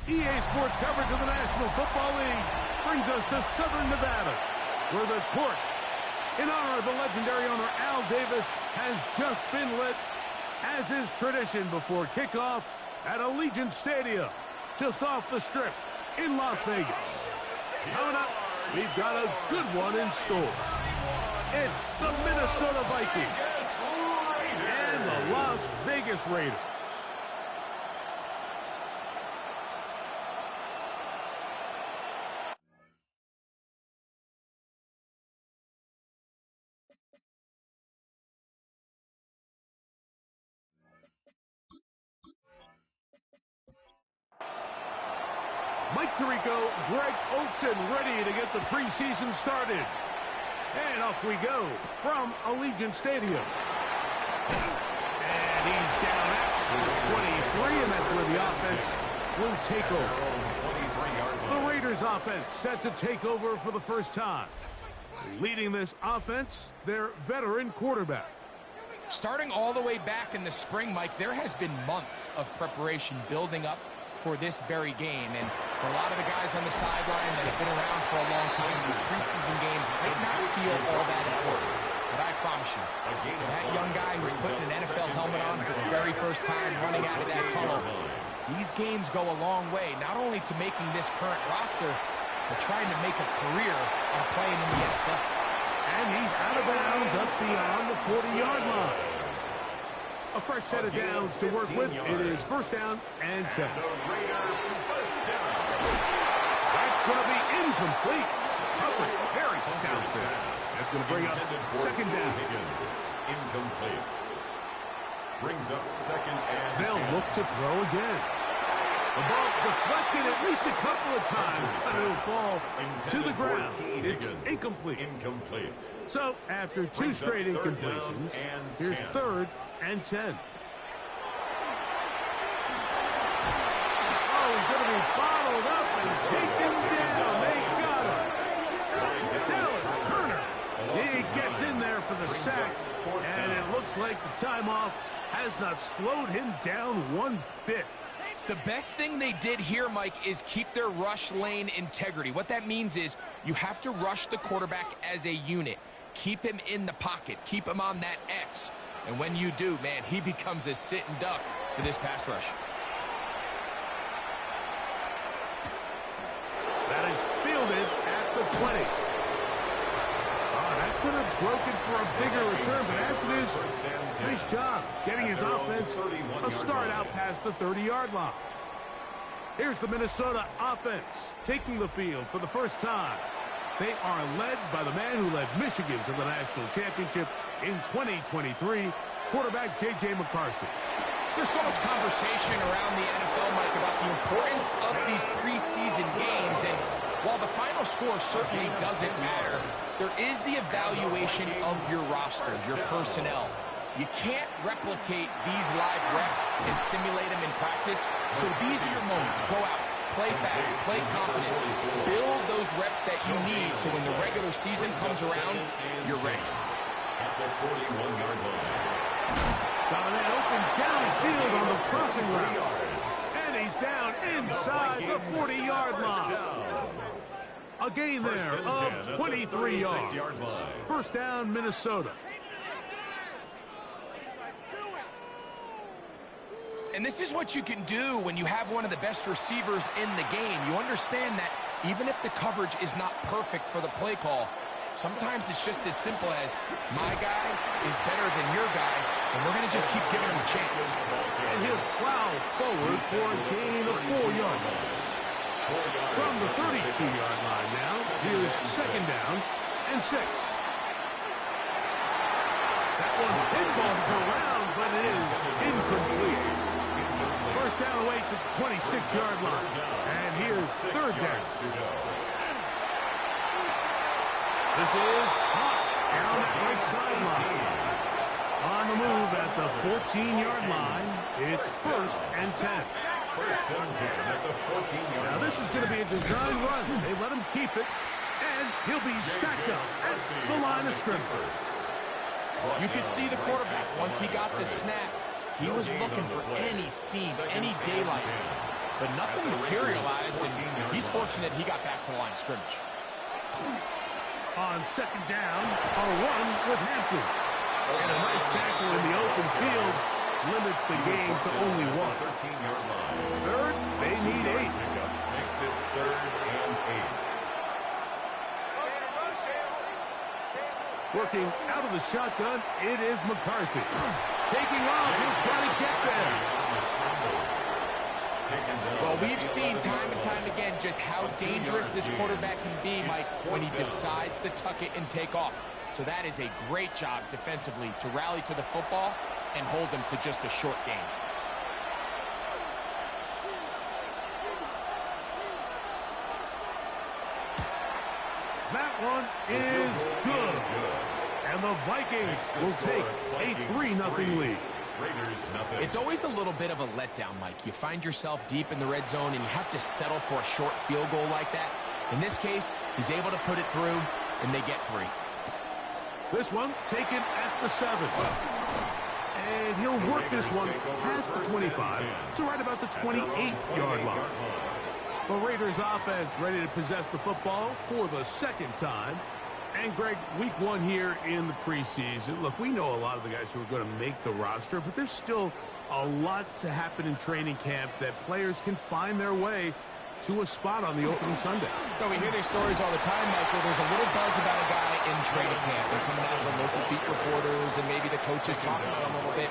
EA Sports coverage of the National Football League brings us to Southern Nevada, where the torch, in honor of the legendary owner Al Davis, has just been lit, as is tradition before kickoff at Allegiant Stadium, just off the Strip in Las Vegas. Coming up, we've got a good one in store. It's the Minnesota Vikings and the Las Vegas Raiders. Mike Tirico, Greg Olsen ready to get the preseason started. And off we go from Allegiant Stadium. And he's down at 23, and that's where the offense will take over. The Raiders offense set to take over for the first time. Leading this offense, their veteran quarterback. Starting all the way back in the spring, Mike, there has been months of preparation building up for this very game. And for a lot of the guys on the sideline that have been around for a long time, these preseason games might not feel all that important. But I promise you, for that young guy who's putting an NFL helmet on for the very first time running out of that tunnel, these games go a long way, not only to making this current roster, but trying to make a career on playing in the NFL. And he's out of bounds up beyond the 40-yard line. A fresh set of downs to work with. It is first down and 10. That's going to be incomplete. Coverage very stout there. That's going to bring up second down. Incomplete. Brings up second and they'll look to throw again. The ball deflected at least a couple of times, but it'll fall to the ground. It's incomplete. So after two straight incompletions, here's third and 10. Oh, he's going to be bottled up and taken down. They got him. Dallas Turner. He gets in there for the sack, and it looks like the timeoff has not slowed him down one bit. The best thing they did here, Mike, is keep their rush lane integrity. What that means is you have to rush the quarterback as a unit. Keep him in the pocket. Keep him on that X. And when you do, man, he becomes a sitting duck for this pass rush. That is fielded at the 20. Oh, that could have broken for a bigger return, but as it is, nice job getting his offense a start out past the 30-yard line. Here's the Minnesota offense taking the field for the first time. They are led by the man who led Michigan to the national championship in 2023, quarterback J.J. McCarthy. There's so much conversation around the NFL, Mike, about the importance of these preseason games. And while the final score certainly doesn't matter, there is the evaluation of your roster, your personnel. You can't replicate these live reps and simulate them in practice. So these are your moments. Go out, play fast, play confident, build those reps that you need so when the regular season comes around, you're ready. At the 41-yard line. Got an open downfield on the crossing route. And he's down inside the 40-yard line. A gain there of 23 yards. First down, Minnesota. And this is what you can do when you have one of the best receivers in the game. You understand that even if the coverage is not perfect for the play call, sometimes it's just as simple as my guy is better than your guy, and we're going to just keep giving him a chance. And he'll plow forward for a gain of 4 yards. From the 32-yard line now, here's second down and 6. That one pinballs around, but it is incomplete. First down away to the 26-yard line. And here's third down. This is hot down that right sideline. On the move at the 14-yard line, it's first and 10. First and 10 at the 14-yard line. Now this is going to be a design run. They let him keep it, and he'll be stacked up at the line of scrimmage. You could see the quarterback once he got the snap. He was looking for any seam, any daylight. but nothing materialized, and he's fortunate he got back to the line of scrimmage. On second down, a run with Hampton. And a nice tackle in the open field limits the game to only one. 13-yard line. Third, they need 8. Makes it 3rd and 8. Working out of the shotgun, it is McCarthy. Taking off, he'll try to get there. Well, we've seen time and time again just how dangerous this quarterback can be, Mike, when he decides to tuck it and take off. So that is a great job defensively to rally to the football and hold them to just a short gain. That one is good. And the Vikings will take a 3-0 lead. It's always a little bit of a letdown, Mike. You find yourself deep in the red zone and you have to settle for a short field goal like that. In this case, he's able to put it through, and they get 3. This one taken at the 7. And he'll work this one past the 25 to right about the 28-yard line. The Raiders offense ready to possess the football for the second time. And, Greg, week 1 here in the preseason. Look, we know a lot of the guys who are going to make the roster, but there's still a lot to happen in training camp that players can find their way to a spot on the opening Sunday. No, we hear these stories all the time, Michael. There's a little buzz about a guy in training camp. They're coming out of the local beat reporters, and maybe the coaches talking about him a little bit.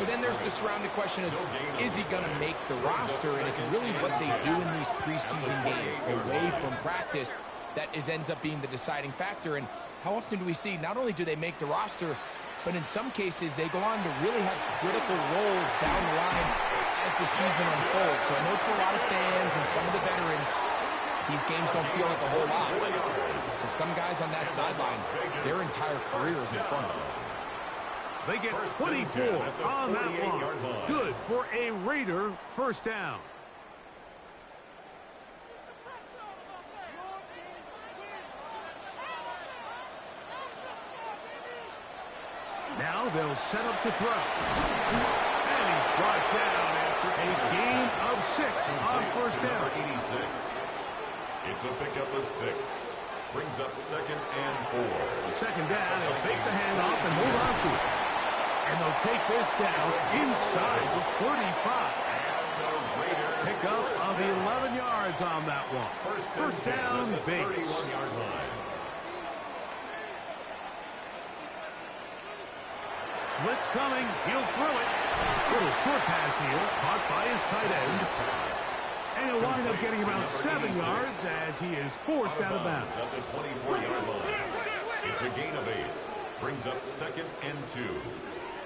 But then there's the surrounding question is he going to make the roster? And it's really what they do in these preseason games away from practice that ends up being the deciding factor. And how often do we see not only do they make the roster, but in some cases they go on to really have critical roles down the line as the season unfolds. So I know to a lot of fans and some of the veterans, these games don't feel like a whole lot. But to some guys on that sideline, their entire career is in front of them. They get 24 on that one. Good for a Raider first down. Now they'll set up to throw. And he's brought down after a gain of 6 on first down. 86. It's a pickup of 6. Brings up 2nd and 4. Second down, he'll fake the handoff and hold on to it. And they'll take this down inside the 45. Pickup of 11 yards on that one. First down, Vegas. Blitz coming, he'll throw it. Little short pass here, caught by his tight end. And he'll wind up getting about 7 yards as he is forced out of bounds. At the 24-yard line. It's a gain of 8. Brings up 2nd and 2.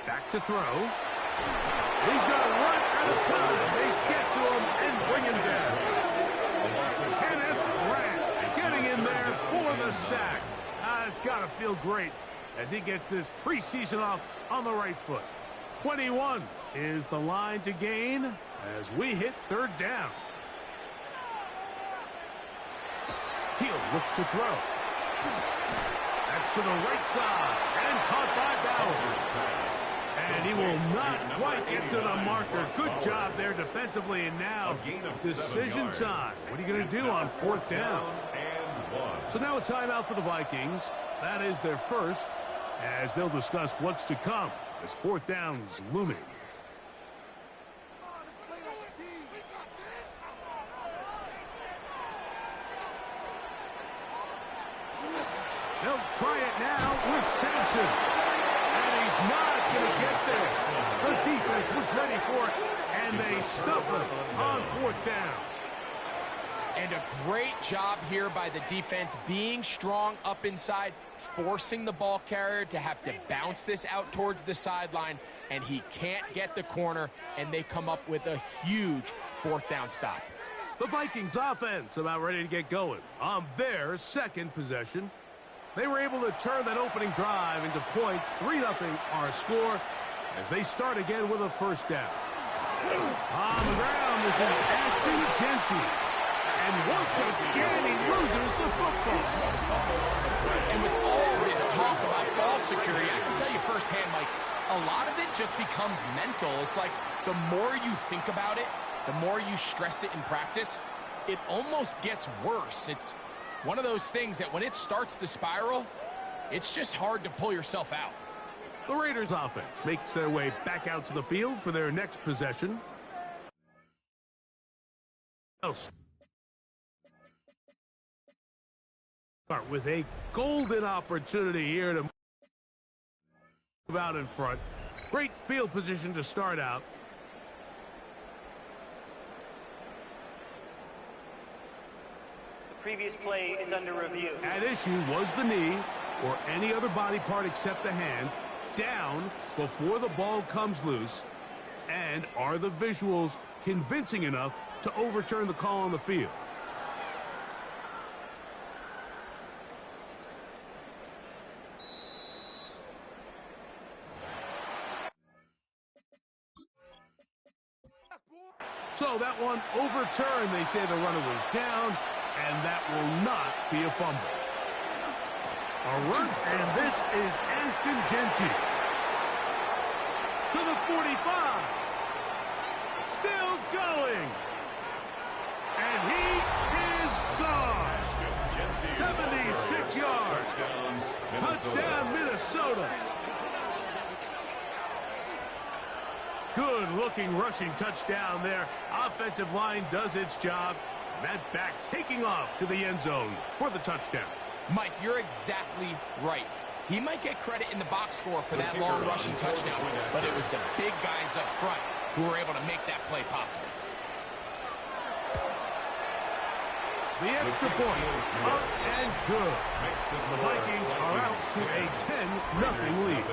Back to throw. He's got to run out of time. They get to him and bring him down. Kenneth Grant getting in there for the sack. It's got to feel great as he gets this preseason off on the right foot. 21 is the line to gain as we hit third down. He'll look to throw. That's to the right side and caught by Bowers. And he will not quite get to the marker. Good job there defensively. And now decision time. What are you going to do on fourth down? So now a timeout for the Vikings. That is their first, as they'll discuss what's to come as fourth down is looming. They'll try it now with Sampson. And he's not going to get there. The defense was ready for it, and they stuff him on fourth down. And a great job here by the defense, being strong up inside, forcing the ball carrier to have to bounce this out towards the sideline, and he can't get the corner, and they come up with a huge fourth down stop. The Vikings offense about ready to get going on their second possession. They were able to turn that opening drive into points. 3-0 our score as they start again with a first down. On the ground, this is Ashton Genty. And once again, he loses the football. And with all this talk about ball security, I can tell you firsthand, Mike, a lot of it just becomes mental. It's like the more you think about it, the more you stress it in practice, it almost gets worse. It's one of those things that when it starts to spiral, it's just hard to pull yourself out. The Raiders offense makes their way back out to the field for their next possession. Start with a golden opportunity here to move out in front. Great field position to start out. The previous play is under review. At issue was the knee or any other body part except the hand down before the ball comes loose. And are the visuals convincing enough to overturn the call on the field? So that one overturned. They say the runner was down, and that will not be a fumble. A run, and this is Ashton Genty. To the 45. Still going. And he is gone. 76 yards. Touchdown, Minnesota. Good-looking rushing touchdown there. Offensive line does its job. And that back taking off to the end zone for the touchdown. Mike, you're exactly right. He might get credit in the box score for that long rushing touchdown, but it was the big guys up front who were able to make that play possible. The extra point, up and good. The Vikings are out to a 10-0 lead.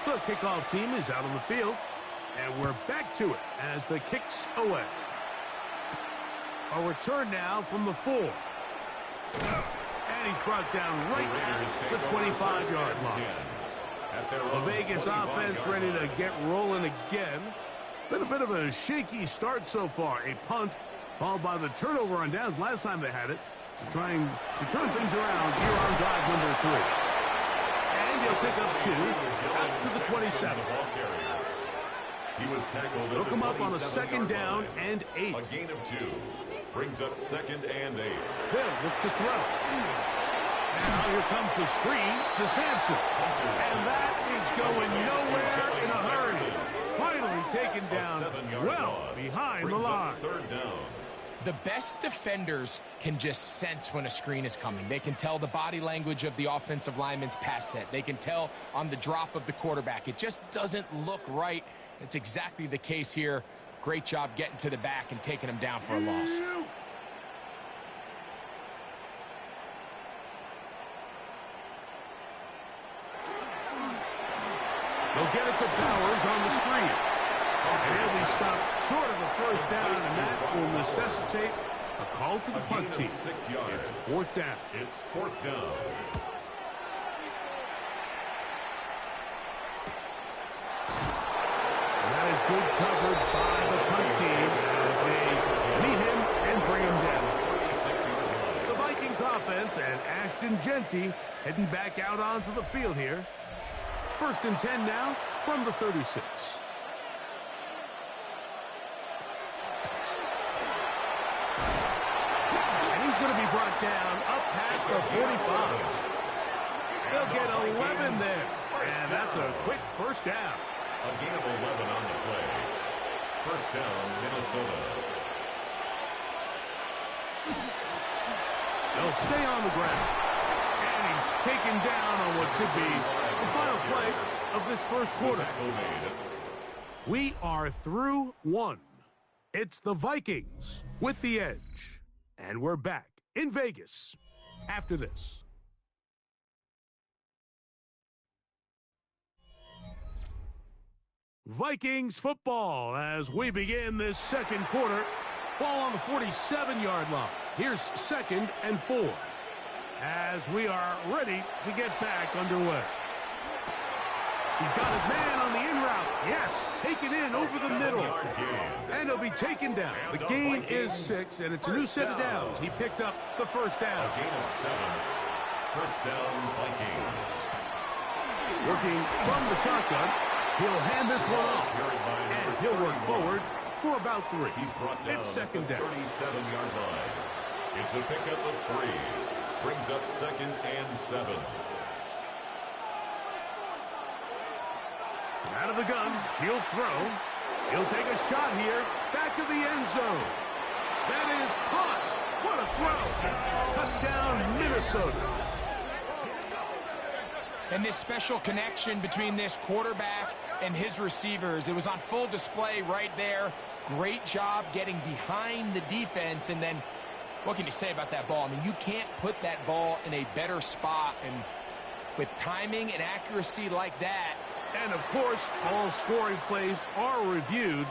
The kickoff team is out on the field, and we're back to it as the kick's away. A return now from the 4. And he's brought down right at the 25-yard line. The Vegas offense ready to get rolling again. Been a bit of a shaky start so far. A punt followed by the turnover on downs last time they had it. So trying to turn things around here on drive number 3. And he'll pick up 2 out to the 27. He was tackled. They'll come up on a second down and 8. A gain of 2. Brings up second and 8. They'll look to throw. Now here comes the screen to Sampson. And that is going nowhere in a hurry. Finally taken down well behind the line. Third down. The best defenders can just sense when a screen is coming. They can tell the body language of the offensive lineman's pass set. They can tell on the drop of the quarterback. It just doesn't look right. It's exactly the case here. Great job getting to the back and taking him down for a loss. They'll get it to Powers on the screen. And he'll be stopped short of a first down, and that will necessitate a call to the punt team. 6 yards. It's 4th down. It's 4th down. And that is good coverage by the punt team as they meet him and bring him down. The Vikings offense and Ashton Genty heading back out onto the field here. 1st and 10 now from the 36. And he's going to be brought down up past the 45. They'll get 11 there. And that's a quick first down. A gain of 11 on the play. First down, Minnesota. They'll stay on the ground. And he's taken down on what should be the final play of this first quarter. We are through 1. It's the Vikings with the edge. And we're back in Vegas after this. Vikings football as we begin this second quarter. Ball on the 47-yard line. Here's 2nd and 4 as we are ready to get back underway. He's got his man on the in route. Yes, taken in over the middle. And he'll be taken down. The gain is 6, and it's a new set of downs. He picked up the first down. A gain of 7. First down, Vikings. Working from the shotgun, he'll hand this one off, and he'll work forward for about 3. He's brought down It's second down. 37-yard line. It's a pickup of 3. Brings up 2nd and 7. Out of the gun, he'll throw. He'll take a shot here, back to the end zone. That is caught. What a throw. Touchdown, Minnesota. And this special connection between this quarterback and his receivers, it was on full display right there. Great job getting behind the defense. And then, what can you say about that ball? I mean, you can't put that ball in a better spot. And with timing and accuracy like that. And, of course, all scoring plays are reviewed.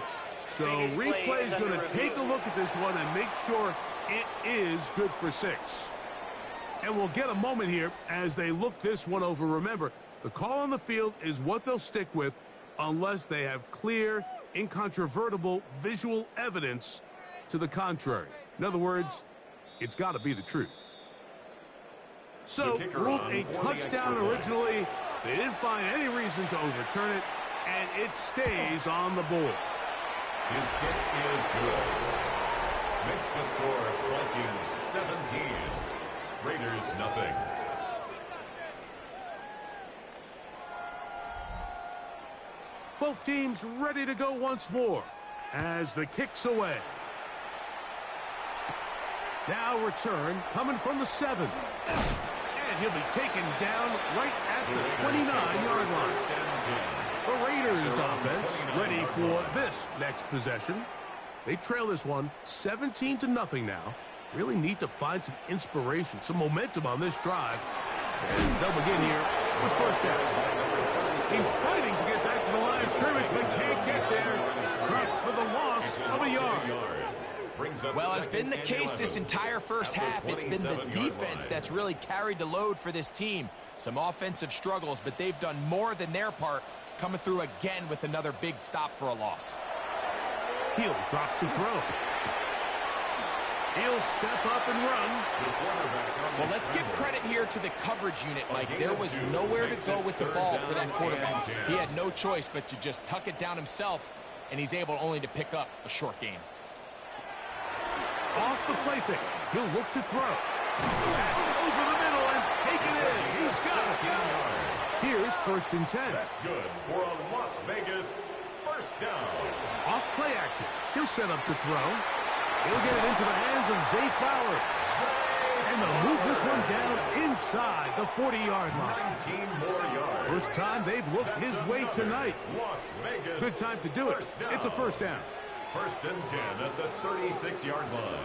So replay is going to take a look at this one and make sure it is good for 6. And we'll get a moment here as they look this one over. Remember, the call on the field is what they'll stick with unless they have clear, incontrovertible visual evidence to the contrary. In other words, it's got to be the truth. So, ruled a touchdown originally. They didn't find any reason to overturn it, and it stays on the board. His kick is good. Makes the score Vikings 17. Raiders nothing. Both teams ready to go once more as the kick's away. Now return coming from the 7. And he'll be taken down right at the 29-yard line. The Raiders offense ready for this next possession. They trail this one 17-0 now. Really need to find some inspiration, some momentum on this drive. As they'll begin here with first down. He's fighting to get back to the line of scrimmage, but can't get there. Dropped for the loss of a yard. Well, it's been the case this entire first half. It's been the defense that's really carried the load for this team. Some offensive struggles, but they've done more than their part, coming through again with another big stop for a loss. He'll drop to throw. He'll step up and run. Well, let's give credit here to the coverage unit, Mike. There was nowhere to go with the ball for that quarterback. He had no choice but to just tuck it down himself, and he's able only to pick up a short gain. Off the play fake. He'll look to throw. That's over the middle and taken in. He's got it. Here's 1st and 10. That's good for a Las Vegas first down. Off play action. He'll set up to throw. He'll get it into the hands of Zay Flowers. And they'll move this one down inside the 40-yard line. 19 more yards. First time they've looked his way tonight. Las Vegas. Good time to do it. It's a first down. 1st and 10 at the 36-yard line.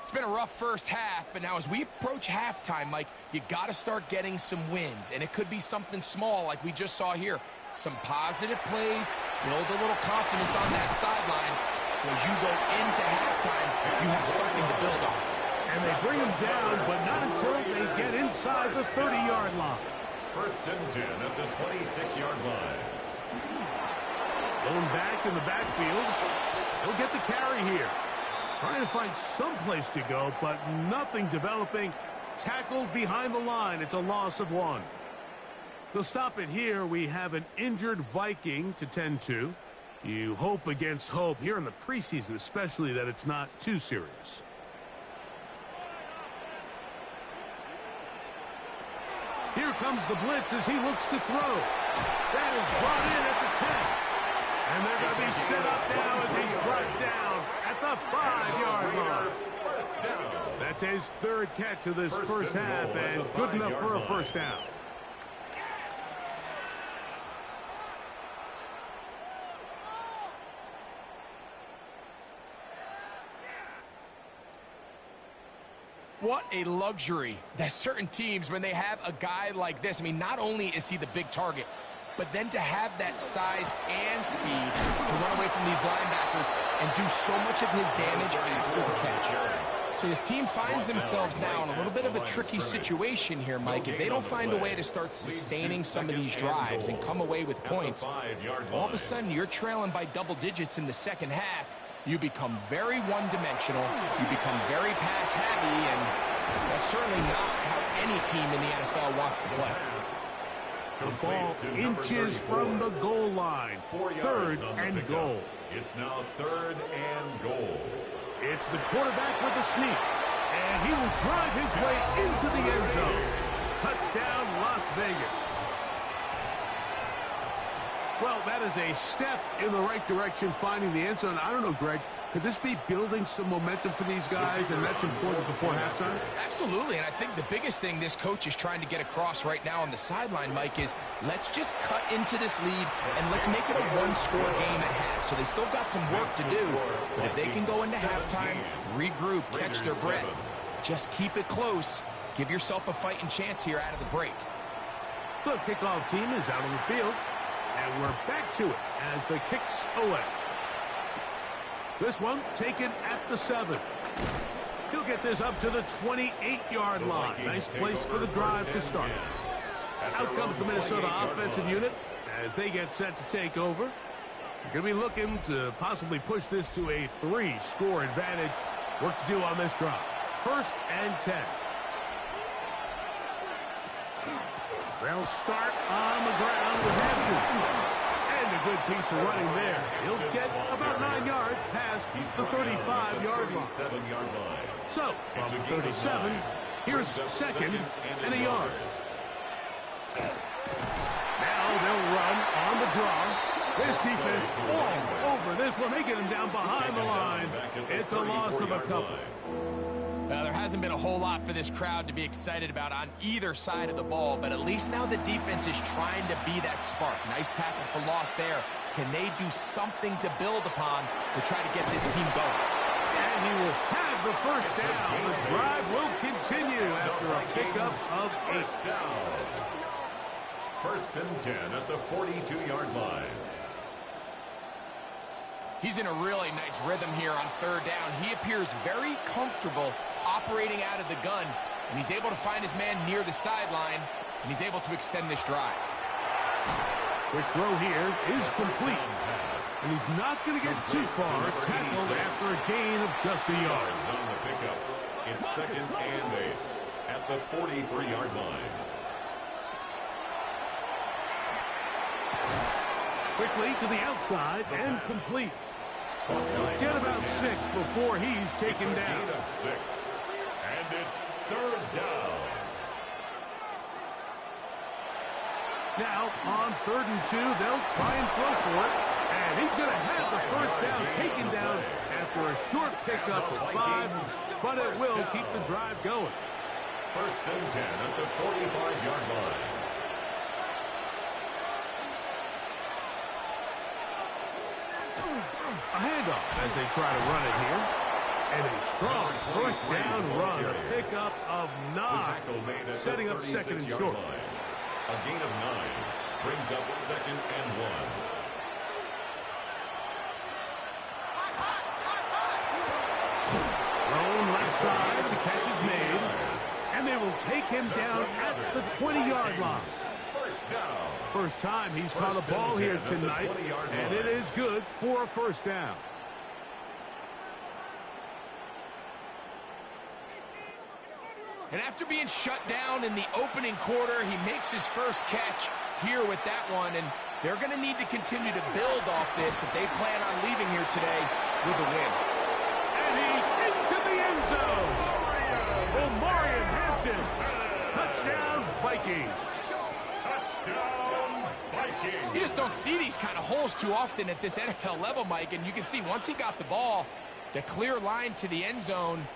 It's been a rough first half, but now as we approach halftime, Mike, you got to start getting some wins. And it could be something small like we just saw here. Some positive plays, build a little confidence on that sideline. So as you go into halftime, you have something to build on. And they bring him down, but not until they get inside the 30-yard line. 1st and 10 at the 26-yard line. Going back in the backfield. He'll get the carry here. Trying to find some place to go, but nothing developing. Tackled behind the line. It's a loss of 1. They'll stop it here. We have an injured Viking to tend to. You hope against hope here in the preseason, especially that it's not too serious. Here comes the blitz as he looks to throw. That is brought in at the 10. And they're going to be set up now as he's brought down at the 5-yard line. That's his 3rd catch of this first half, and good enough for a first down. What a luxury that certain teams, when they have a guy like this, I mean, not only is he the big target, but then to have that size and speed to run away from these linebackers and do so much of his damage after the catch. So his team finds themselves now in a little bit of a tricky situation here, Mike. If they don't find a way to start sustaining some of these drives and come away with points, all of a sudden you're trailing by double digits in the second half, You become very one-dimensional, you become very pass-heavy, and that's certainly not how any team in the NFL wants to play. The ball inches from the goal line. 3rd and goal. It's now 3rd and goal. It's the quarterback with the sneak, and he will drive his way into the end zone. Touchdown, Las Vegas. Well, that is a step in the right direction, finding the end zone. I don't know, Greg, could this be building some momentum for these guys, and that's important before halftime? Absolutely, and I think the biggest thing this coach is trying to get across right now on the sideline, Mike, is let's just cut into this lead, and let's make it a one-score game at half. So they still got some work to do, but if they can go into halftime, regroup, catch their breath, just keep it close, give yourself a fighting chance here out of the break. The kickoff team is out on the field, and we're back to it as the kicks away. This one taken at the 7. He'll get this up to the 28-yard line. Nice place for the drive to start. Out comes the Minnesota offensive unit as they get set to take over. They're going to be looking to possibly push this to a 3-score advantage. Work to do on this drive. 1st and 10. They'll start on the ground with Hampton. And a good piece of running there. He'll get about 9 yards past the 35-yard line. So, from 37, here's 2nd and a yard. Now they'll run on the draw. This defense all over this one. They get him down behind the line. It's a loss of a couple. There hasn't been a whole lot for this crowd to be excited about on either side of the ball, but at least now the defense is trying to be that spark. Nice tackle for loss there. Can they do something to build upon to try to get this team going? And he will have the 1st down. The drive will continue after a pickup of 8. 1st and 10 at the 42-yard line. He's in a really nice rhythm here on 3rd down. He appears very comfortable operating out of the gun, and he's able to find his man near the sideline, and he's able to extend this drive. Quick throw here is complete, and he's not going to get too far. Tackled after a gain of just a yard. On the pickup, it's 2nd and 8 at the 43-yard line. Quickly to the outside and complete. Get about 6 before he's taken down. Gain of 6, and it's 3rd down. Now on 3rd and 2, they'll try and throw for it, and he's going to have the 1st down taken down after a short pickup of 5, but it will keep the drive going. 1st and 10 at the 45-yard line. A handoff as they try to run it here. And a strong 1st down run. A pickup of 9. Setting up 2nd and short. A gain of 9 brings up 2nd and 1. Thrown left side. The catch is made. And they will take him down at the 20-yard line. 1st down. First time he's caught a ball here tonight, and it is good for a 1st down. And after being shut down in the opening quarter, he makes his 1st catch here with that one, and they're going to need to continue to build off this if they plan on leaving here today with a win. And he's into the end zone. Omarion Hampton. Touchdown, Vikings. Touchdown, Vikings. You just don't see these kind of holes too often at this NFL level, Mike, and you can see once he got the ball, the clear line to the end zone,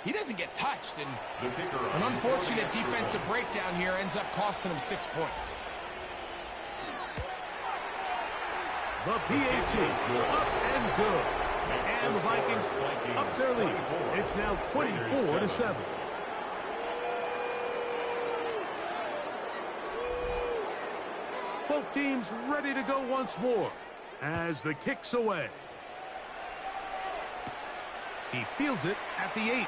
he doesn't get touched, and an unfortunate defensive breakdown here ends up costing him 6 points. The PAT up and good. And the Vikings up their lead. It's now 24-7. Both teams ready to go once more as the kick's away. He fields it at the 8.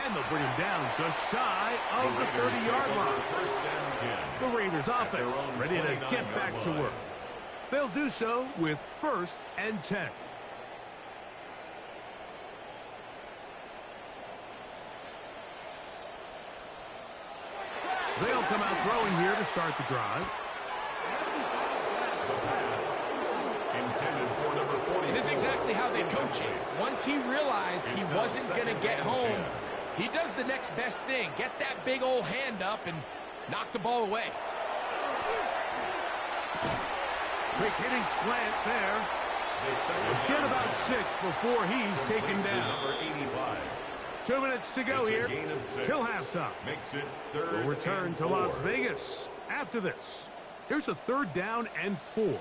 And they'll bring him down just shy of the 30-yard line. The Raiders offense ready to get back to work. They'll do so with 1st and 10. They'll come out throwing here to start the drive. The pass intended for number 40. And this is exactly how they coach it. Once he realized he wasn't going to get home, he does the next best thing. Get that big old hand up and knock the ball away. Quick hitting slant there. Get about 6 before he's taken down. Number 85. 2 minutes to go here till halftime. Makes it third. We'll return to Las Vegas after this. Here's a 3rd down and 4.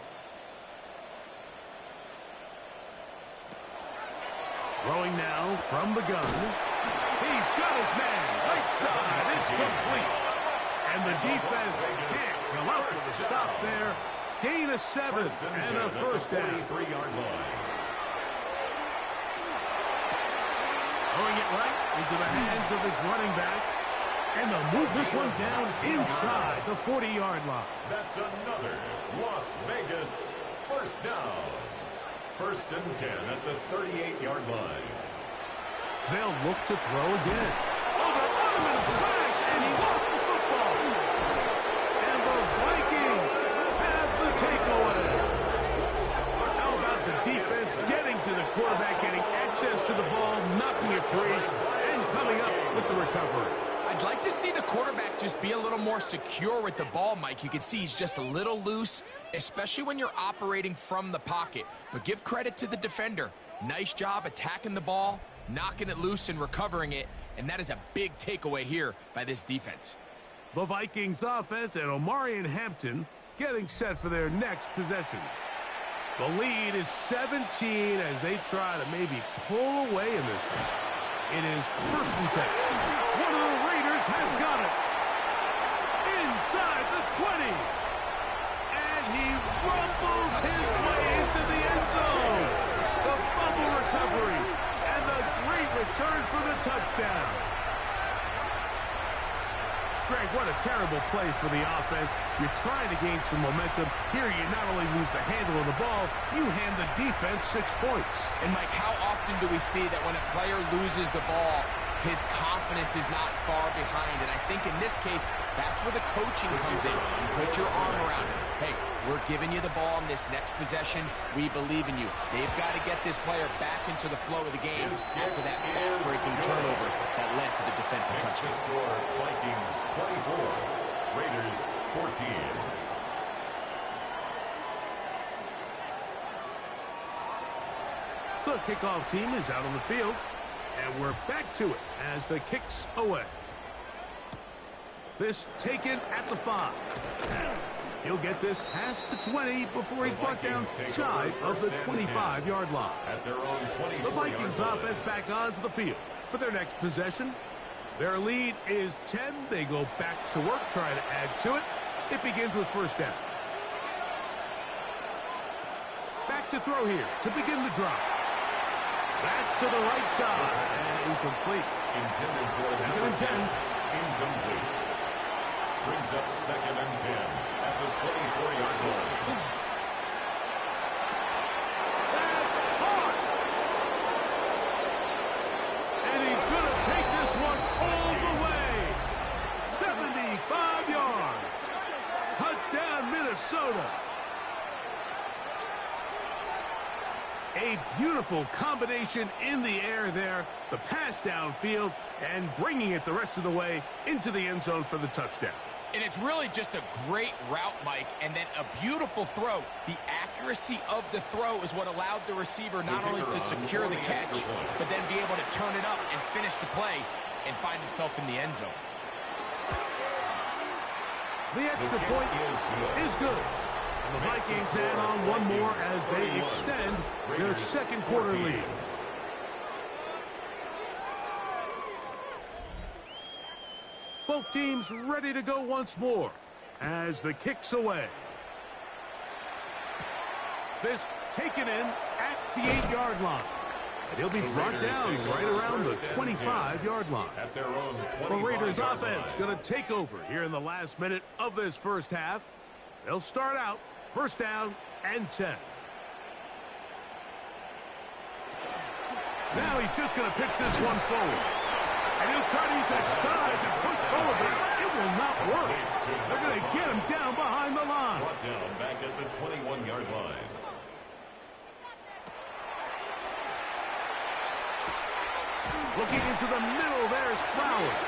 Throwing now from the gun. He's got his man. Right side. It's complete. And the defense can't come up with a stop there. Gain of 7 and a first down. 43-yard line. Throwing it right into the hands of his running back. And they'll move this one down inside the 40-yard line. That's another Las Vegas first down. 1st and 10 at the 38-yard line. They'll look to throw again. Over Ottoman's crash, and he lost the football. And the Vikings have the takeaway. How about the defense getting to the quarterback, getting access to the ball, knocking it free, and coming up with the recovery? I'd like to see the quarterback just be a little more secure with the ball, Mike. You can see he's just a little loose, especially when you're operating from the pocket. But give credit to the defender. Nice job attacking the ball, knocking it loose and recovering it, and that is a big takeaway here by this defense. The Vikings offense and Omarion Hampton getting set for their next possession. The lead is 17 as they try to maybe pull away in this one. It is 1st and 10. One of the Raiders has got it. Inside the 20. And he rumbles his way into the end zone. The fumble recovery. And the great return for the touchdown. Greg, what a terrible play for the offense. You're trying to gain some momentum. Here you not only lose the handle of the ball, you hand the defense 6 points. And, Mike, how often do we see that when a player loses the ball, his confidence is not far behind? And I think in this case, that's where the coaching comes in. Put your arm around him. Hey, we're giving you the ball in this next possession. We believe in you. They've got to get this player back into the flow of the game after that back-breaking turnover that led to the defensive touchdown. Score Vikings 24, Raiders 14. The kickoff team is out on the field, and we're back to it as the kick's away. This taken at the 5. He'll get this past the 20 before he's brought down shy of the 25-yard line. At their own 24-yard The Vikings offense back onto the field for their next possession. Their lead is 10. They go back to work, try to add to it. It begins with 1st down. Back to throw here to begin the drive. That's to the right side and incomplete. Intended for 2nd and 10. Incomplete. Brings up 2nd and 10 at the 24-yard line. That's hard. And he's going to take this one all the way. 75 yards. Touchdown, Minnesota. A beautiful combination in the air there. The pass downfield and bringing it the rest of the way into the end zone for the touchdown. And it's really just a great route, Mike, and then a beautiful throw. The accuracy of the throw is what allowed the receiver not only to secure the catch, but then be able to turn it up and finish the play and find himself in the end zone. The extra point is good. And the Vikings add on one more as they extend their 2nd quarter lead. Both teams ready to go once more as the kick's away. This taken in at the 8-yard line. And he'll be brought down right around the 25-yard line. At their own The Raiders offense going to take over here in the last minute of this 1st half. They'll start out 1st down and 10. Now he's just going to pitch this one forward. And he'll try to use that size and push forward, but it will not work. They're going to get him down behind the line. Brought down back at the 21-yard line. Looking into the middle, there's Flowers.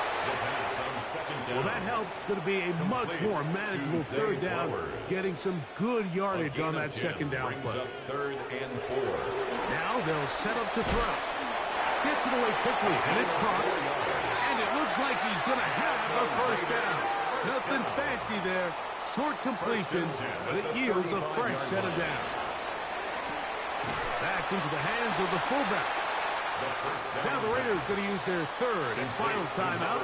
Well, that helps. It's going to be a much more manageable third down, getting some good yardage on that second down play. Third and 4. Now they'll set up to throw. Gets it away quickly, and it's caught. And it looks like he's going to have a first down. Nothing fancy there. Short completion, but it yields a fresh set of downs. Back into the hands of the fullback. Now the Raiders going to use their third and final timeout.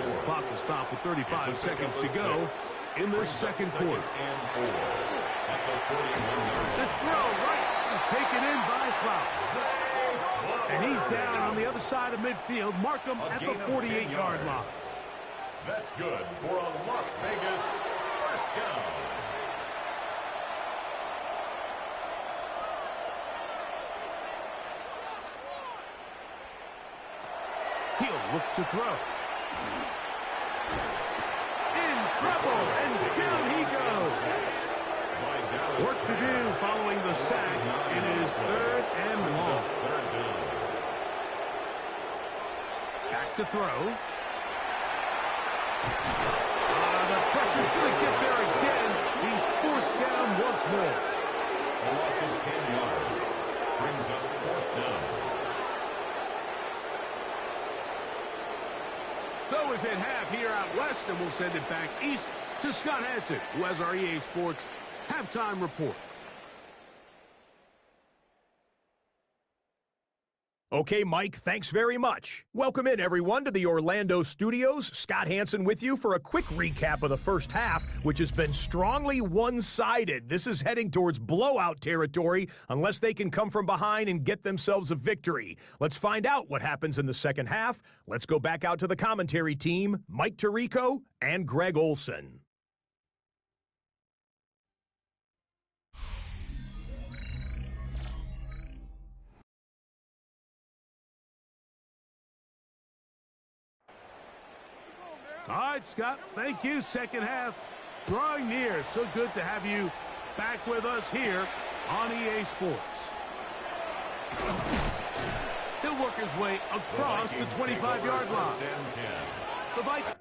This clock will stop with 35 seconds to go in the second quarter. This throw right is taken in by Flowers. And he's down on the other side of midfield. Mark him at the 48-yard line. That's good for a Las Vegas first down. He'll look to throw. In trouble, and down he goes. Work to do following the sack. It is third and long. Back to throw. The pressure's going to get there again. He's forced down once more. A loss of 10 yards brings up fourth down. So we've hit half here out west, and we'll send it back east to Scott Hansen, who has our EA Sports halftime report. Okay, Mike, thanks very much. Welcome in, everyone, to the Orlando studios. Scott Hansen with you for a quick recap of the first half, which has been strongly one-sided. This is heading towards blowout territory unless they can come from behind and get themselves a victory. Let's find out what happens in the second half. Let's go back out to the commentary team, Mike Tirico and Greg Olson. All right, Scott, thank you. Second half drawing near. So good to have you back with us here on EA Sports. He'll work his way across the 25-yard line. The Vikings.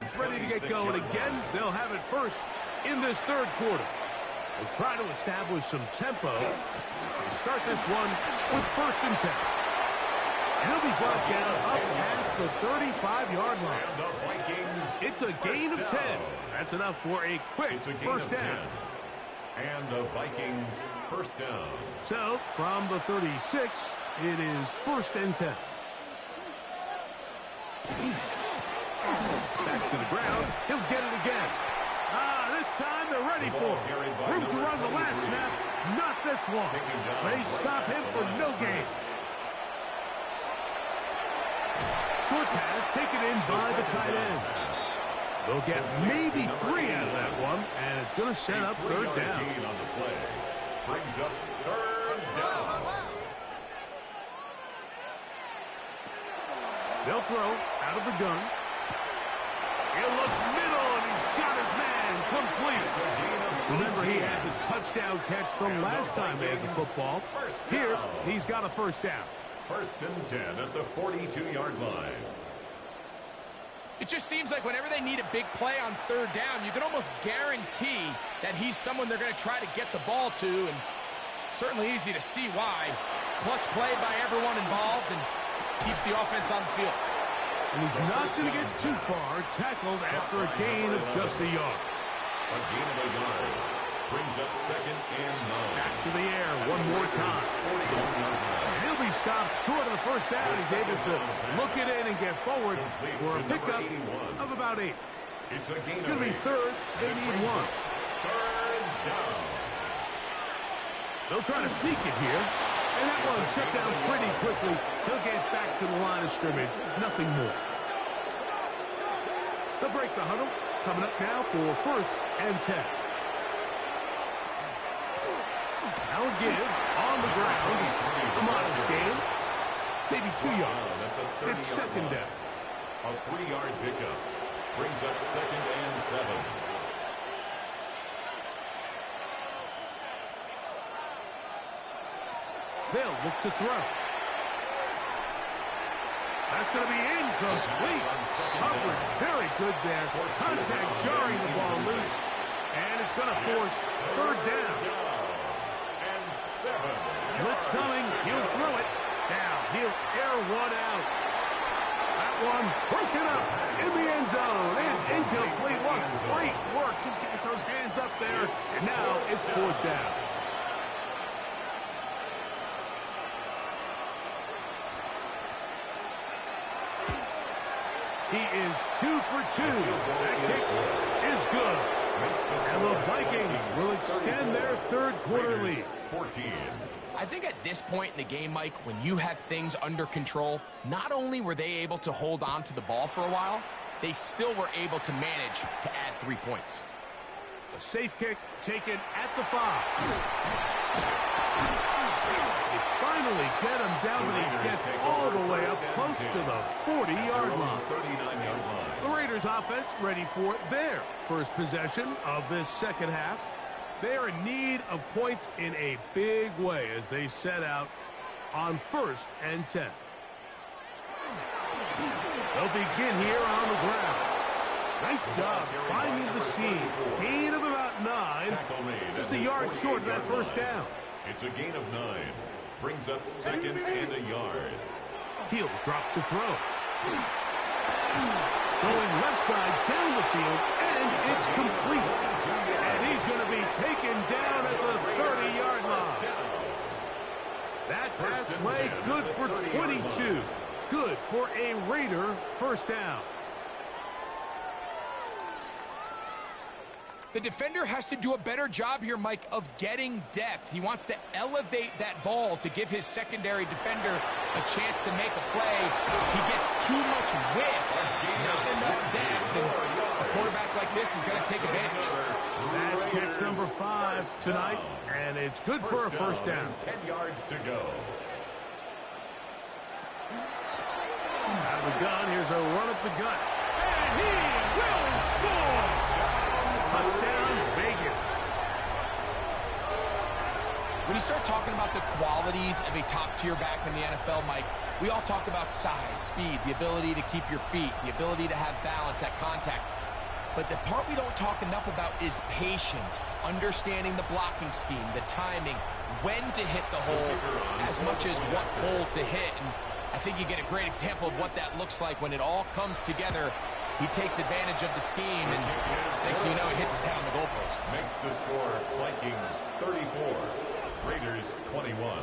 It's ready to get going again. They'll have it first in this third quarter. They'll try to establish some tempo as they start this one with 1st and 10. And he'll be brought down up past the 35-yard line. And the Vikings It's a gain of 10. That's enough for a quick It's a gain first of 10. down. And the Vikings first down. So, from the 36, it is 1st and 10. Back to the ground. He'll get it again. This time they're ready for it. Room to run the last snap. Not this one. They stop him for no gain. Short pass taken in by the tight end. They'll get maybe 3 out of that one, and it's going to set up 3rd down. Gain on the play. Brings up 3rd down. They'll throw out of the gun. He'll look middle, and he's got his man complete. Remember, he had the touchdown catch from last time they had the football. Here, he's got a 1st down. 1st and 10 at the 42-yard line. It just seems like whenever they need a big play on 3rd down, you can almost guarantee that he's someone they're going to try to get the ball to, and certainly easy to see why. Clutch play by everyone involved and keeps the offense on the field. And he's not going to get too far, tackled after a gain of just a yard. A gain of a yard. Brings up 2nd and 9. Back to the air one more time. And he'll be stopped short of the 1st down. He's able to look it in and get forward for a pickup of about 8. It's a gain It's going to be 3rd. They need 1. 3rd down. They'll try to sneak it here. And that one shut down pretty quickly. He'll get back to the line of scrimmage. Nothing more. They'll break the huddle. Coming up now for 1st and 10. Now a give on the ground. A modest gain. Maybe 2 yards. It's 2nd down. A 3-yard pickup. Brings up 2nd and 7. They'll look to throw. That's going to be incomplete. Coverage very good there. Contact jarring the ball loose. And it's going to force 3rd down. And 7. Blitz coming. He'll throw it. Now he'll air one out. That one broken up in the end zone. It's incomplete. What great work just to get those hands up there. And now it's 4th down. He is 2 for 2. That kick is good. And the Vikings will extend their 3rd quarter lead. 14. I think at this point in the game, Mike, when you have things under control, not only were they able to hold on to the ball for a while, they still were able to manage to add 3 points. A safe kick taken at the 5. They finally get him down, but he gets all the way up close to the 40-yard line. 39-yard line. The Raiders offense ready for their first possession of this 2nd half. They are in need of points in a big way as they set out on 1st and 10. They'll begin here on the ground. Nice job finding the seam. Gain of about 9. Just a yard short of that 1st down. It's a gain of 9. Brings up 2nd and a yard. He'll drop to throw. Going left side down the field, and it's complete. And he's going to be taken down at the 30-yard line. That pass play good for 22. Good for a Raider 1st down. The defender has to do a better job here, Mike, of getting depth. He wants to elevate that ball to give his secondary defender a chance to make a play. He gets too much width, not enough depth, and a quarterback like this is going to take advantage. That's catch number 5 tonight, and it's good for a 1st down. 10 yards to go. Out of the gun, here's a run up the gut. And he will score! Touchdown, Vegas. When you start talking about the qualities of a top-tier back in the NFL, Mike, We all talk about size, speed, the ability to keep your feet, the ability to have balance at contact. But the part we don't talk enough about is patience, understanding the blocking scheme, the timing, when to hit the hole, as much as what hole to hit. And I think you get a great example of what that looks like when it all comes together. He takes advantage of the scheme, and next thing you know, he hits his head on the goalpost. Makes the score Vikings 34, Raiders 21.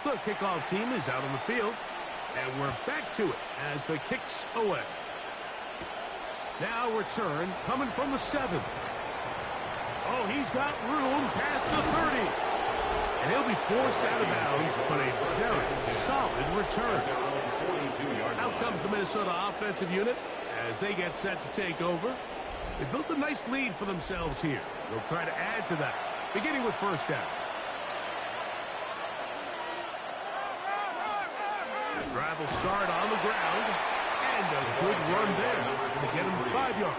The kickoff team is out on the field, and we're back to it as the kick's away. Now return coming from the 7. Oh, he's got room past the 30. And he'll be forced out of bounds, but a very solid return. Out comes the Minnesota offensive unit as they get set to take over. They built a nice lead for themselves here. They'll try to add to that, beginning with first down. The drive will start on the ground, and a good run there to get him 5 yards.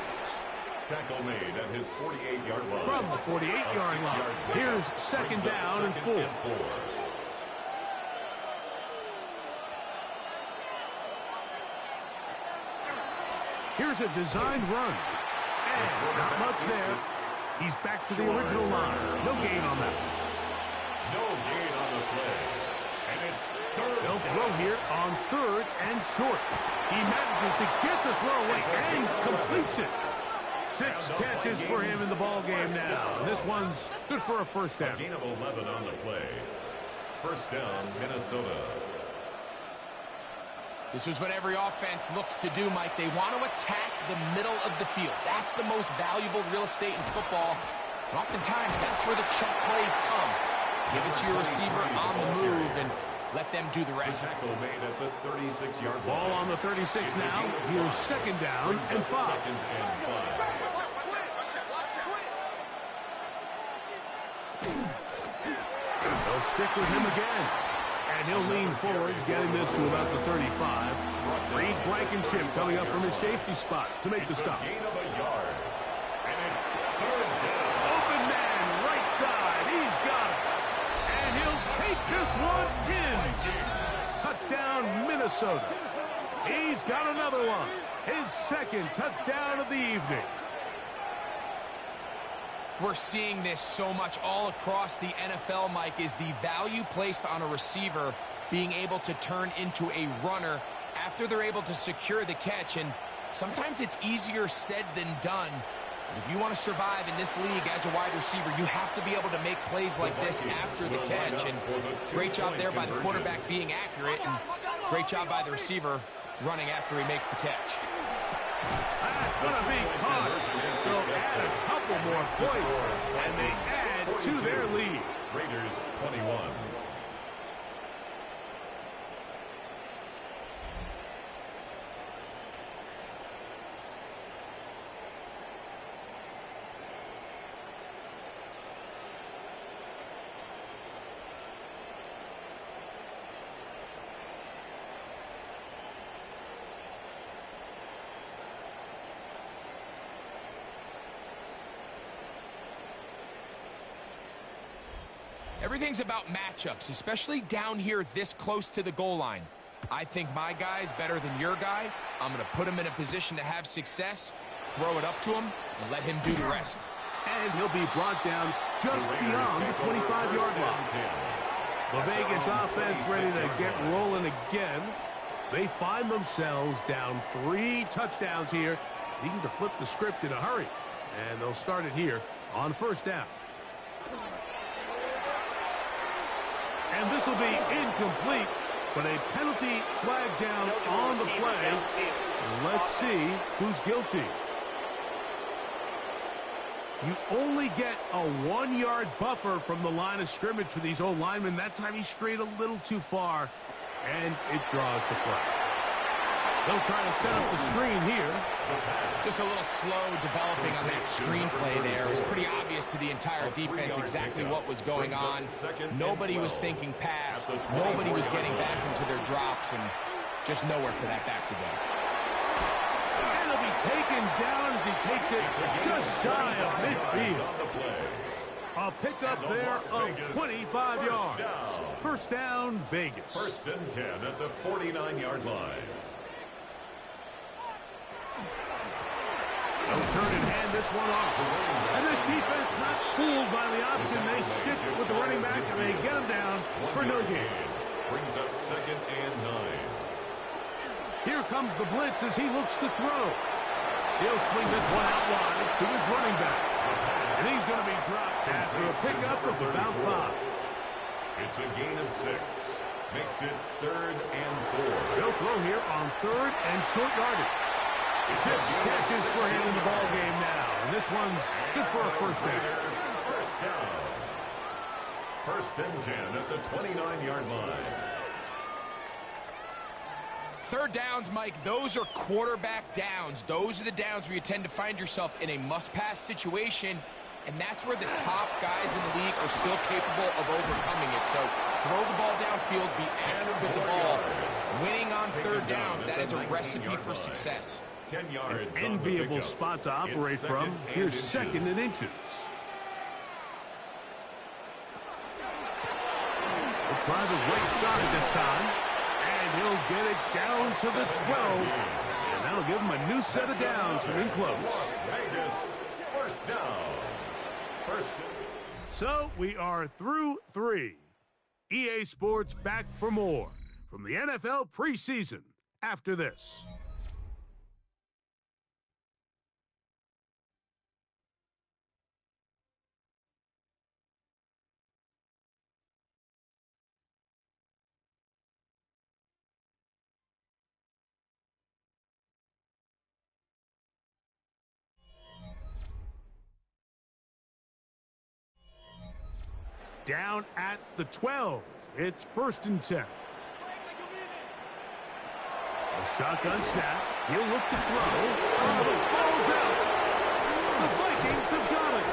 Tackle made at his 48-yard line. From the 48-yard line, here's second down and 4. Here's a designed run. And not much there. He's back to the original line. No gain on that. No gain on the play. And it's third. They'll throw here on 3rd and short. He manages to get the throw away and completes it. 6 catches for him in the ball game now. And this one's good for a first down. A gain of 11 on the play. First down, Minnesota. This is what every offense looks to do, Mike. They want to attack the middle of the field. That's the most valuable real estate in football. And oftentimes, that's where the check plays come. Give it to your receiver on the move and let them do the rest. Tackle made at the 36-yard line. Ball on the 36 now. Here's second down and 5. Second and 5. They'll stick with him again. And he'll lean forward, getting this to about the 35. Reed Blankenship coming up from his safety spot to make the stop. Gain of a yard. And it's third down. Open man, right side. He's got it. And he'll take this one in. Touchdown, Minnesota. He's got another one. His second touchdown of the evening. We're seeing this so much all across the NFL, Mike, is the value placed on a receiver being able to turn into a runner after they're able to secure the catch. And sometimes it's easier said than done. But if you want to survive in this league as a wide receiver, you have to be able to make plays like this after the catch. And great job there by the quarterback being accurate, and great job by the receiver running after he makes the catch. That's going to be caught. So add a couple more points, and they add to their lead. Raiders 21. Everything's about matchups, especially down here this close to the goal line. I think my guy's better than your guy. I'm going to put him in a position to have success, throw it up to him, and let him do the rest. And he'll be brought down just beyond the 25-yard line. The Vegas offense ready to get rolling again. They find themselves down 3 touchdowns here, needing to flip the script in a hurry. And they'll start it here on first down. And this will be incomplete, but a penalty flag down on the play. Let's see who's guilty. You only get a 1-yard buffer from the line of scrimmage for these old linemen. That time he strayed a little too far, and it draws the flag. They'll try to set up the screen here. Just a little slow developing on that screenplay there. It was pretty obvious to the entire defense exactly what was going on. Nobody was thinking pass. Nobody was getting back into their drops, and just nowhere for that back to go. And he'll be taken down as he takes it just shy of midfield. A pickup there of 25 yards. First down, Vegas. First and 10 at the 49-yard line. They'll turn and hand this one off. And this defense not fooled by the option. They stick with the running back, and they get him down for no gain. Brings up second and 9. Here comes the blitz as he looks to throw. He'll swing this one out wide to his running back. And he's going to be dropped after a pickup of about 5. It's a gain of 6. Makes it third and 4. He'll throw here on third and short yardage. 6 catches for him in the ball game now. And this one's good for a first down. First down. First and 10 at the 29-yard line. Third downs, Mike, those are quarterback downs. Those are the downs where you tend to find yourself in a must-pass situation, and that's where the top guys in the league are still capable of overcoming it. So throw the ball downfield, be accurate with the ball. Winning on third downs, that is a recipe for success. 10 yards. An enviable spot to operate from. Here's second and inches. We'll try the right side this time. And he'll get it down to the 12. And that'll give him a new set of downs from in close. Vegas, first down. First. So we are through 3. EA Sports back for more from the NFL preseason after this. Down at the 12. It's first and 10. A shotgun snap. He'll look to throw. Oh, the ball's out. The Vikings have got it.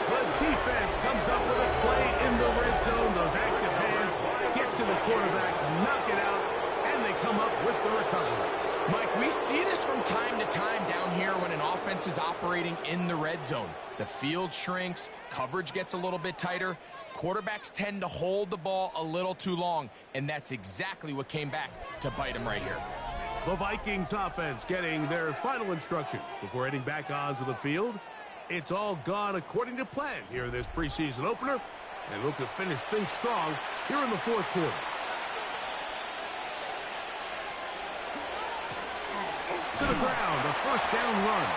The defense comes up with a play in the red zone. Those active hands get to the quarterback, knock it out, and they come up with the recovery. Mike, we see this from time to time down here when an offense is operating in the red zone. The field shrinks, coverage gets a little bit tighter, quarterbacks tend to hold the ball a little too long, and that's exactly what came back to bite them right here. The Vikings offense getting their final instructions before heading back onto the field. It's all gone according to plan here in this preseason opener, and look to finish things strong here in the fourth quarter. To the ground, a first down run.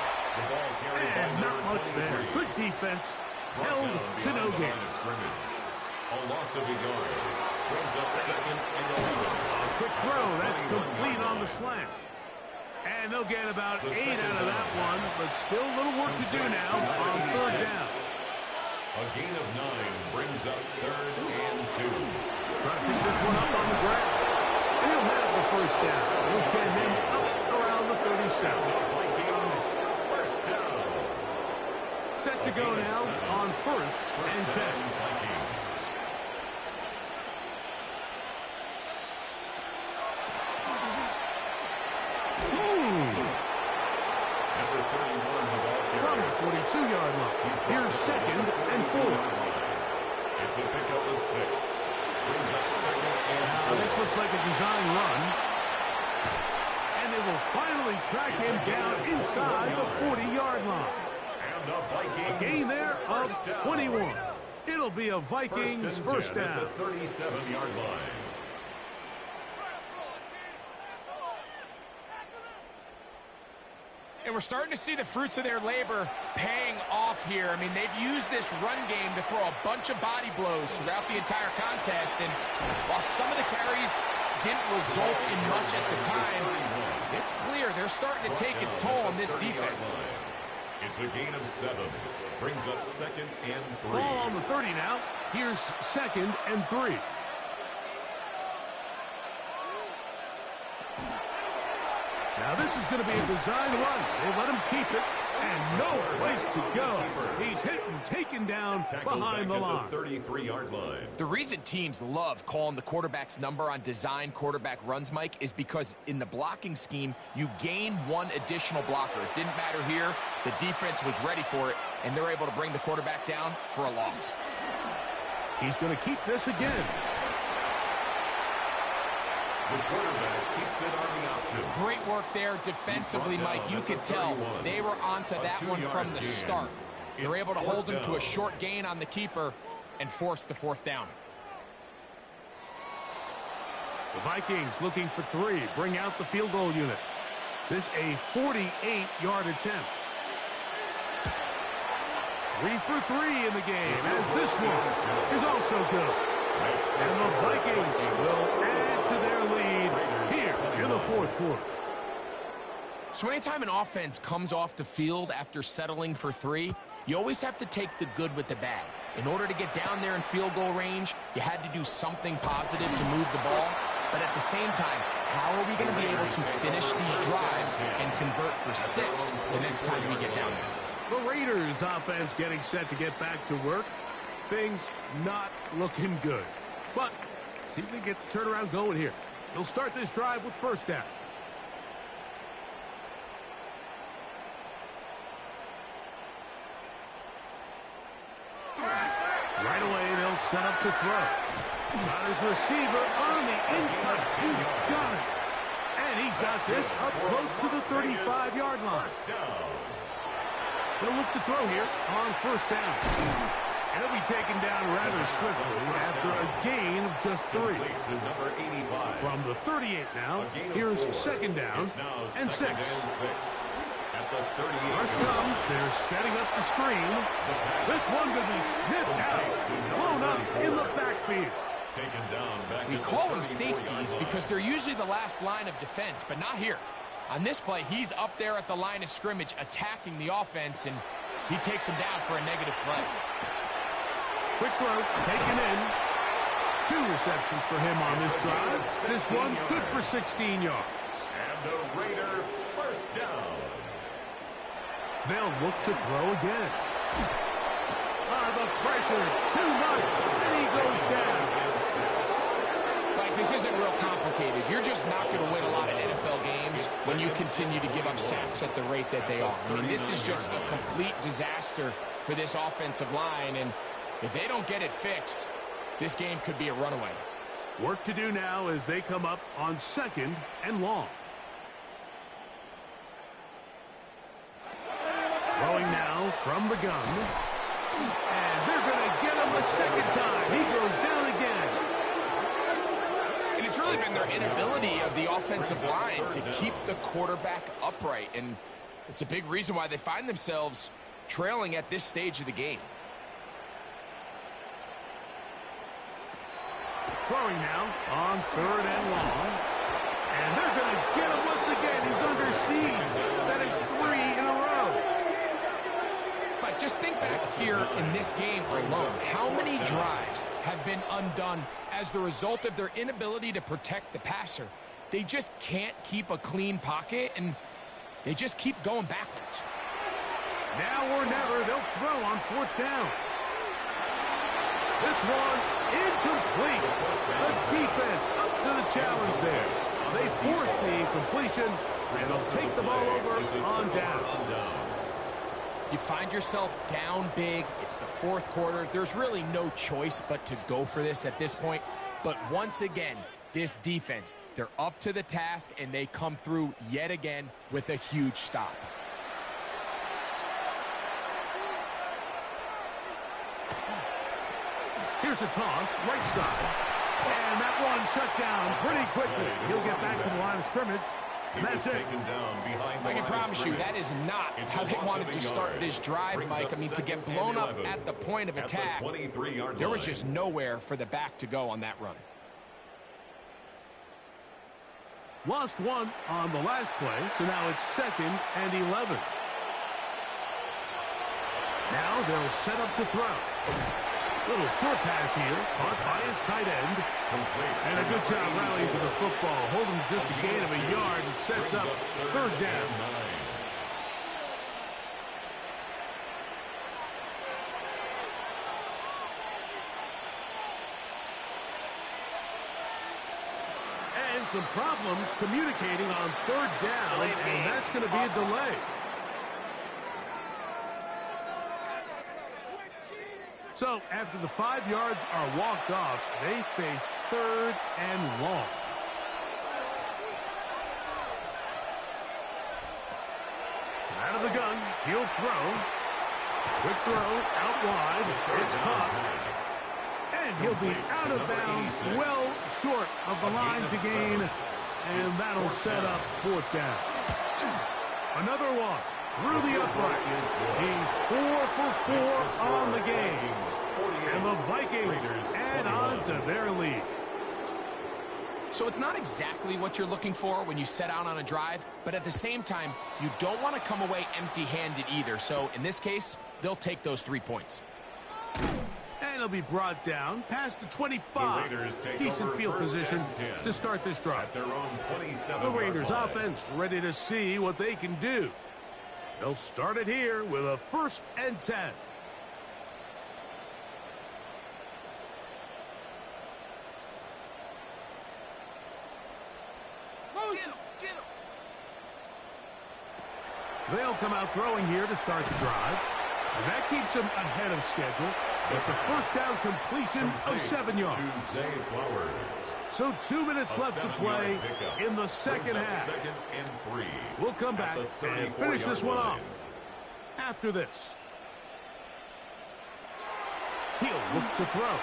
And not much there. Good defense. Held to no gain. A loss of a yard. Brings up second and 11. A quick throw. That's complete on the slant. And they'll get about 8 out of that one, but still a little work to do now on third down. A gain of 9 brings up third and 2. Trying to pick this one up on the ground. And he'll have the first down. We'll get him up around the 37. Vikings, first down. Set to go now on first and 10. From the 42-yard line. Here's second and 4. It's a pickup of 6. Brings up second and 4. This looks like a design run. And they will finally track him down inside the 40-yard line. And the Vikings, A gain there of 21. It'll be a Vikings first down. At the 37-yard line. And we're starting to see the fruits of their labor paying off here. I mean, they've used this run game to throw a bunch of body blows throughout the entire contest. And while some of the carries didn't result in much at the time, it's clear they're starting to take its toll on this defense. It's a gain of 7. Brings up second and 3. Ball on the 30 now. Here's second and 3. Now this is going to be a design run. They let him keep it. And no place to go. He's hit and taken down behind the line. 33-yard line. The reason teams love calling the quarterback's number on design quarterback runs, Mike, is because in the blocking scheme, you gain one additional blocker. It didn't matter here. The defense was ready for it, and they're able to bring the quarterback down for a loss. He's going to keep this again. The quarterback keeps it on the option. Great work there defensively, Mike. You could tell they were onto that one from the start. They're able to hold him to a short gain on the keeper and force the fourth down. The Vikings looking for 3. Bring out the field goal unit. This a 48-yard attempt. 3 for 3 in the game, as this one is also good. And the Vikings will add to their lead here in the fourth quarter. So anytime an offense comes off the field after settling for 3, you always have to take the good with the bad. In order to get down there in field goal range, you had to do something positive to move the ball. But at the same time, how are we going to be able to finish these drives and convert for 6 the next time we get down there? The Raiders offense getting set to get back to work. Things not looking good. But see if they get the turnaround going here. They'll start this drive with first down. Right away, they'll set up to throw. Got his receiver on the in-cut. He's got it. And he's got this up close to the 35-yard line. He'll look to throw here on first down. And he'll be taken down rather swiftly after a gain of just 3. From the 38 now, here's second down and 6. Rush comes. They're setting up the screen. This one could be sniffed out. Blown up in the backfield. We call them safeties because they're usually the last line of defense, but not here. On this play, he's up there at the line of scrimmage attacking the offense, and he takes him down for a negative play. Quick throw, taken in. 2 receptions for him on this drive. This one good for 16 yards. And the Raider first down. They'll look to throw again. The pressure, too much, and he goes down. Like, this isn't real complicated. You're just not going to win a lot of NFL games when you continue to give up sacks at the rate that they are. I mean, this is just a complete disaster for this offensive line, and if they don't get it fixed, this game could be a runaway. Work to do now as they come up on second and long. Throwing now from the gun. And they're going to get him a second time. He goes down again. And it's really been their inability of the offensive line to keep the quarterback upright. And it's a big reason why they find themselves trailing at this stage of the game. Throwing now on third and long. And they're going to get him once again. He's under siege. That is 3 in a row. But just think back here in this game alone. How many drives have been undone as the result of their inability to protect the passer? They just can't keep a clean pocket, and they just keep going backwards. Now or never, they'll throw on fourth down. This one incomplete. The defense up to the challenge there. They force the incompletion, and they'll take the ball over on down. You find yourself down big. It's the fourth quarter. There's really no choice but to go for this at this point. But once again, this defense, they're up to the task, and they come through yet again with a huge stop. Here's a toss, right side. And that one shut down pretty quickly. He'll get back to the line of scrimmage. And that's it. I can promise you that is not how they wanted to start this drive, Mike. I mean, to get blown up at the point of attack, there was just nowhere for the back to go on that run. Lost one on the last play, so now it's 2nd and 11. Now they'll set up to throw. Little short pass here, caught by his tight end. And a good job rallying to the football, holding just a gain of a yard, and sets up third down. having some problems communicating on third down, and that's going to be a delay. So after the 5 yards are walked off, they face third and long. Out of the gun, he'll throw. Quick throw, out wide. It's caught. And he'll be out of bounds, well short of the line to gain. And that'll set up fourth down. Another one through the upright. He's 4 for 4 on the game. And the Vikings add on to their lead. So it's not exactly what you're looking for when you set out on a drive, but at the same time, you don't want to come away empty-handed either. So in this case, they'll take those 3 points. And he'll be brought down past the 25. Decent field position to start this drive. The Raiders offense ready to see what they can do. They'll start it here with a 1st and 10. They'll come out throwing here to start the drive. And that keeps them ahead of schedule. It's a 1st down completion of 7 yards. So 2 minutes left to play in the second half. We'll come back and finish this one off after this. He'll look to throw.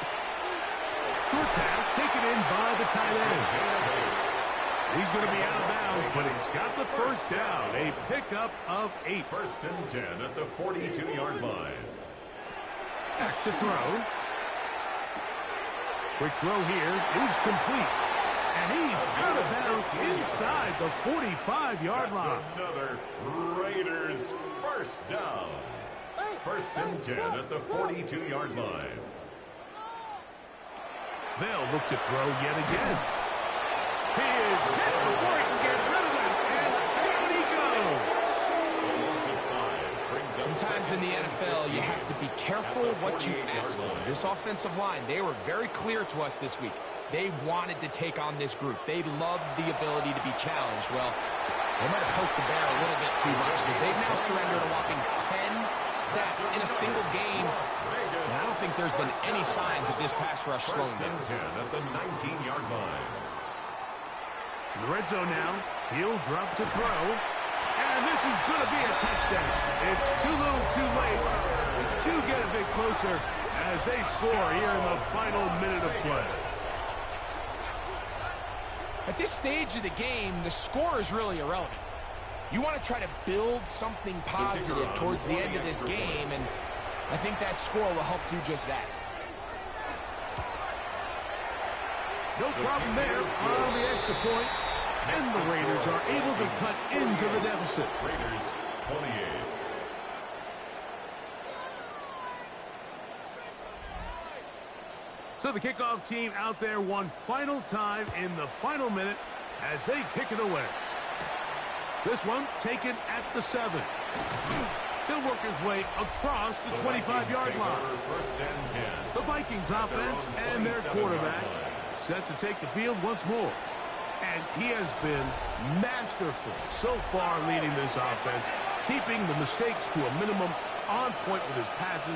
Short pass taken in by the tight end. He's going to be out of bounds, but he's got the 1st down. A pickup of 8. 1st and 10 at the 42-yard line. Back to throw. Quick throw here is complete. And he's out of bounds inside the 45-yard line. Another Raiders 1st down. 1st and 10 at the 42-yard line. They'll look to throw yet again. He is hit before he can get rid of it, and down he goes. Sometimes in the NFL, you have to be careful what you ask for. This offensive line, they were very clear to us this week. They wanted to take on this group. They loved the ability to be challenged. Well, they might have poked the bear a little bit too much because they've now surrendered a whopping 10 sacks in a single game. And I don't think there's been any signs of this pass rush slowing down. 1st and 10 at the 19-yard line. In the red zone now, he'll drop to throw, and this is going to be a touchdown. It's too little too late. They do get a bit closer as they score here in the final minute of play. At this stage of the game, the score is really irrelevant. You want to try to build something positive towards the end of this game, and I think that score will help do just that. No problem there on the extra point. And the Raiders are able to cut into the deficit. Raiders 28. So the kickoff team out there one final time in the final minute as they kick it away. This one taken at the 7. He'll work his way across the 25-yard line. 1st and 10. The Vikings offense and their quarterback set to take the field once more. And he has been masterful so far leading this offense, keeping the mistakes to a minimum, on point with his passes,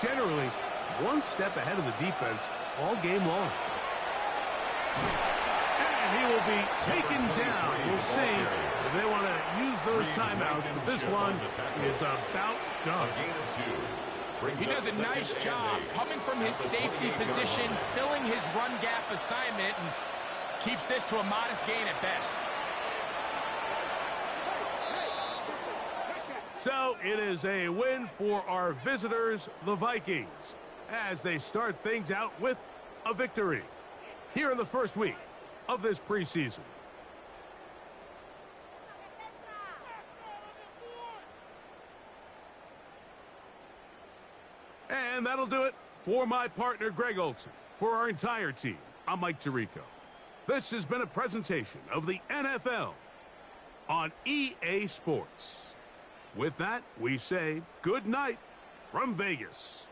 generally one step ahead of the defense all game long. And he will be taken down. We'll see if they want to use those timeouts, but this one is about done. He does a nice job coming from his safety position, filling his run gap assignment, and keeps this to a modest gain at best. So it is a win for our visitors, the Vikings, as they start things out with a victory here in the first week of this preseason. And that'll do it for my partner, Greg Olson. For our entire team, I'm Mike Tirico. This has been a presentation of the NFL on EA Sports. With that, we say good night from Vegas.